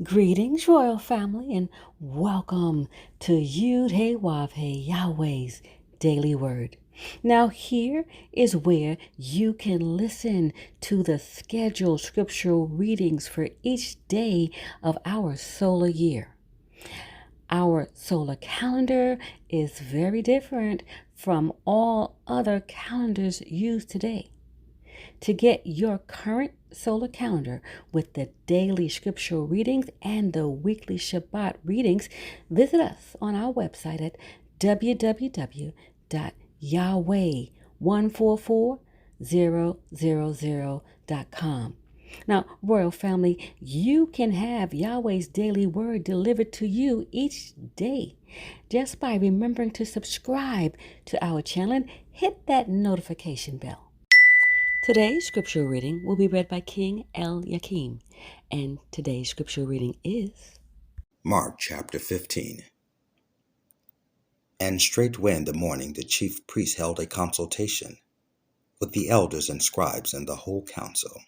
Greetings, royal family, and welcome to Yahweh, Yahweh's Daily Word. Now, here is where you can listen to the scheduled scriptural readings for each day of our solar year. Our solar calendar is very different from all other calendars used today. To get your current solar calendar with the daily scriptural readings and the weekly Shabbat readings, visit us on our website at www.yahweh144000.com. Now, Royal Family, you can have Yahweh's daily word delivered to you each day just by remembering to subscribe to our channel and hit that notification bell. Today's scripture reading will be read by King Eliakim, and today's scripture reading is Mark chapter 15. And straightway in the morning the chief priests held a consultation with the elders and scribes and the whole council,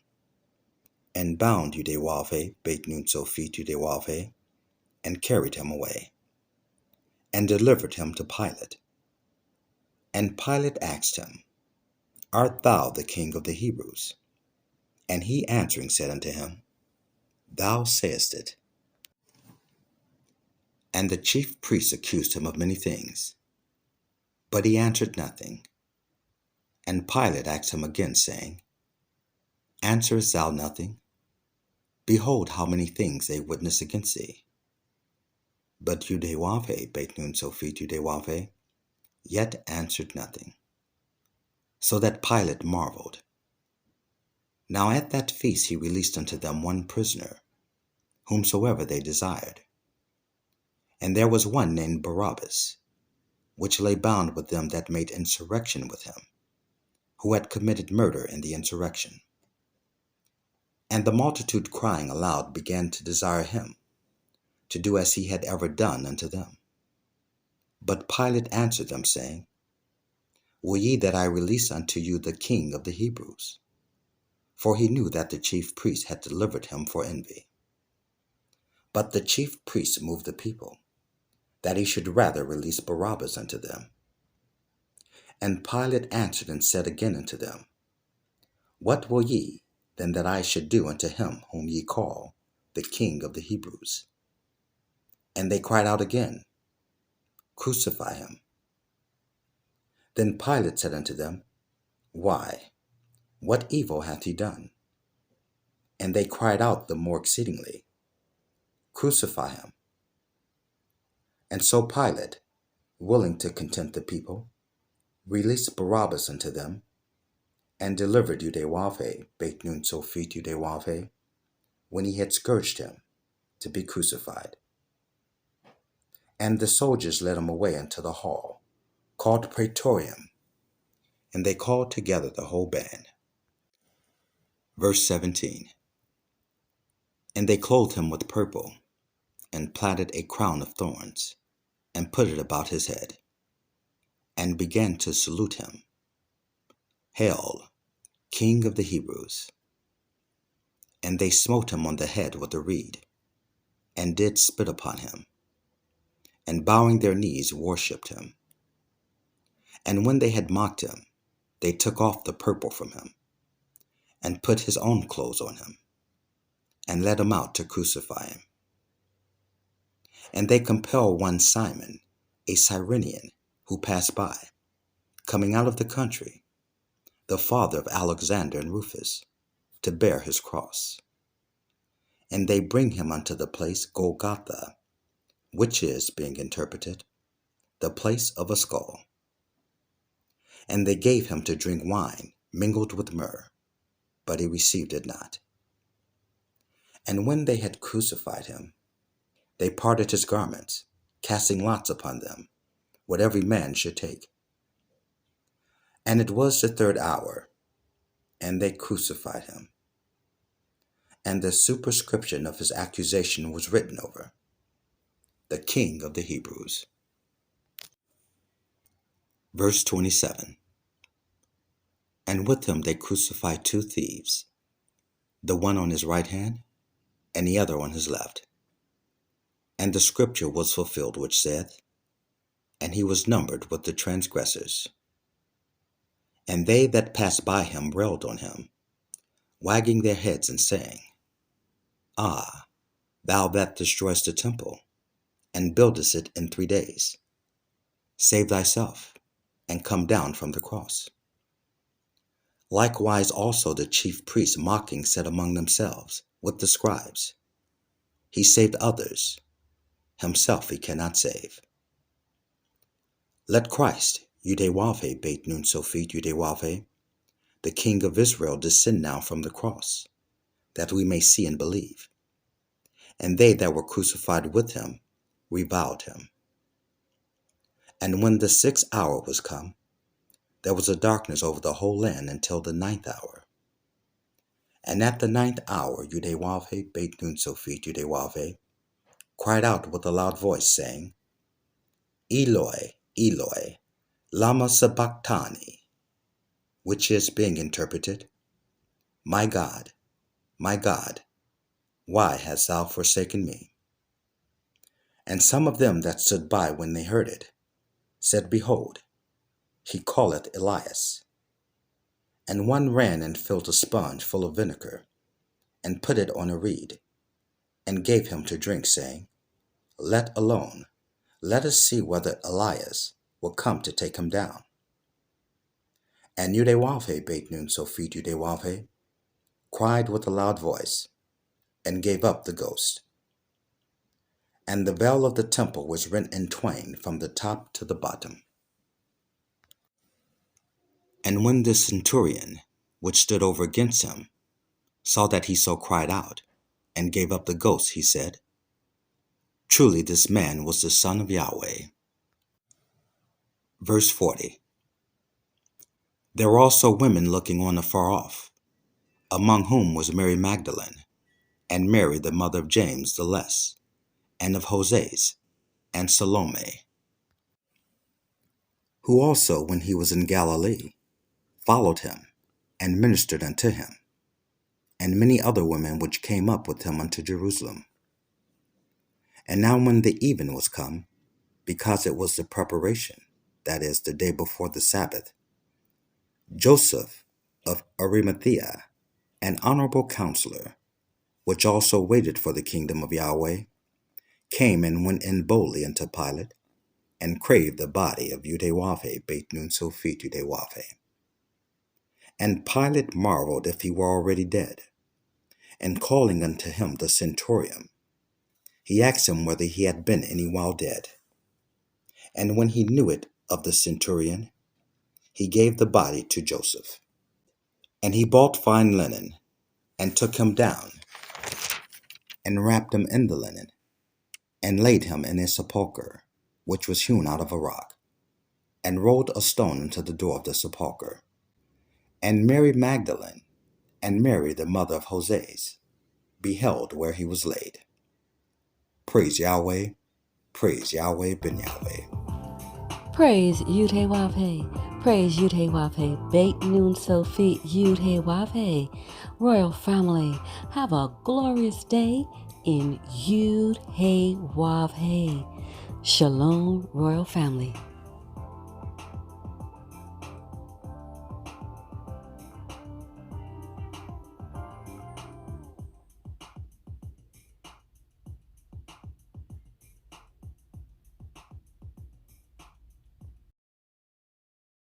and bound Yahweh, Beit Nun Sophit Yahweh, and carried him away, and delivered him to Pilate. And Pilate asked him, Art thou the king of the Hebrews? And he answering said unto him, Thou sayest it. And the chief priests accused him of many things, but he answered nothing. And Pilate asked him again, saying, Answerest thou nothing? Behold, how many things they witness against thee. But Yahweh, Beit Nun Sophit Yahweh, yet answered nothing. So that Pilate marveled. Now at that feast he released unto them one prisoner, whomsoever they desired. And there was one named Barabbas, which lay bound with them that made insurrection with him, who had committed murder in the insurrection. And the multitude crying aloud began to desire him to do as he had ever done unto them. But Pilate answered them, saying, Will ye that I release unto you the king of the Hebrews? For he knew that the chief priests had delivered him for envy. But the chief priests moved the people, that he should rather release Barabbas unto them. And Pilate answered and said again unto them, What will ye then that I should do unto him whom ye call the king of the Hebrews? And they cried out again, Crucify him. Then Pilate said unto them, Why, what evil hath he done? And they cried out the more exceedingly, Crucify him. And so Pilate, willing to content the people, released Barabbas unto them, and delivered Yahweh, Beit Nun Sophit Yahweh, when he had scourged him, to be crucified. And the soldiers led him away into the hall, called Praetorium, and they called together the whole band. Verse 17. And they clothed him with purple, and platted a crown of thorns, and put it about his head, and began to salute him. Hail, King of the Hebrews! And they smote him on the head with a reed, and did spit upon him, and bowing their knees worshipped him. And when they had mocked him, they took off the purple from him, and put his own clothes on him, and led him out to crucify him. And they compelled one Simon, a Cyrenian, who passed by, coming out of the country, the father of Alexander and Rufus, to bear his cross. And they bring him unto the place Golgotha, which is, being interpreted, the place of a skull. And they gave him to drink wine mingled with myrrh, but he received it not. And when they had crucified him, they parted his garments, casting lots upon them, what every man should take. And it was the third hour, and they crucified him. And the superscription of his accusation was written over, the King of the Hebrews. Verse 27. And with him they crucified two thieves, the one on his right hand, and the other on his left. And the scripture was fulfilled which saith, And he was numbered with the transgressors. And they that passed by him railed on him, wagging their heads and saying, Ah, thou that destroyest the temple, and buildest it in 3 days, save thyself, and come down from the cross. Likewise also the chief priests mocking said among themselves with the scribes, He saved others, himself he cannot save. Let Christ, Yahweh beit nun Sophit Yahweh, the King of Israel, descend now from the cross, that we may see and believe. And they that were crucified with him reviled him. And when the 6th hour was come, there was a darkness over the whole land until the 9th hour. And at the 9th hour, Yahweh beit nun Sophit Yahweh cried out with a loud voice, saying, Eloi, Eloi, lama sabachthani, which is, being interpreted, my God, why hast thou forsaken me? And some of them that stood by when they heard it said, Behold, he calleth Elias. And one ran and filled a sponge full of vinegar, and put it on a reed, and gave him to drink, saying, Let alone, let us see whether Elias will come to take him down. And Yahweh beit nun Sophit Yahweh cried with a loud voice, and gave up the ghost. And the veil of the temple was rent in twain from the top to the bottom. And when the centurion, which stood over against him, saw that he so cried out, and gave up the ghost, he said, Truly this man was the Son of Yahweh. Verse 40. There were also women looking on afar off, among whom was Mary Magdalene, and Mary the mother of James the Less, and of Joses, and Salome, who also, when he was in Galilee, followed him, and ministered unto him, and many other women which came up with him unto Jerusalem. And now when the even was come, because it was the preparation, that is, the day before the Sabbath, Joseph of Arimathea, an honorable counselor, which also waited for the kingdom of Yahweh, came and went in boldly unto Pilate, and craved the body of Yahweh beit nun Sophit Yahweh. And Pilate marveled if he were already dead. And calling unto him the centurion, he asked him whether he had been any while dead. And when he knew it of the centurion, he gave the body to Joseph. And he bought fine linen, and took him down, and wrapped him in the linen, and laid him in a sepulchre, which was hewn out of a rock, and rolled a stone into the door of the sepulchre. And Mary Magdalene, and Mary the mother of Joses, beheld where he was laid. Praise Yahweh ben Yahweh. Praise Yud-Heh-Wav-Heh. Praise Yud-Heh-Wav-Heh. Beit Nun Sophit Yud-Heh-Wav-Heh. Royal family, have a glorious day in Yud-Heh-Wav-Heh. Shalom, royal family.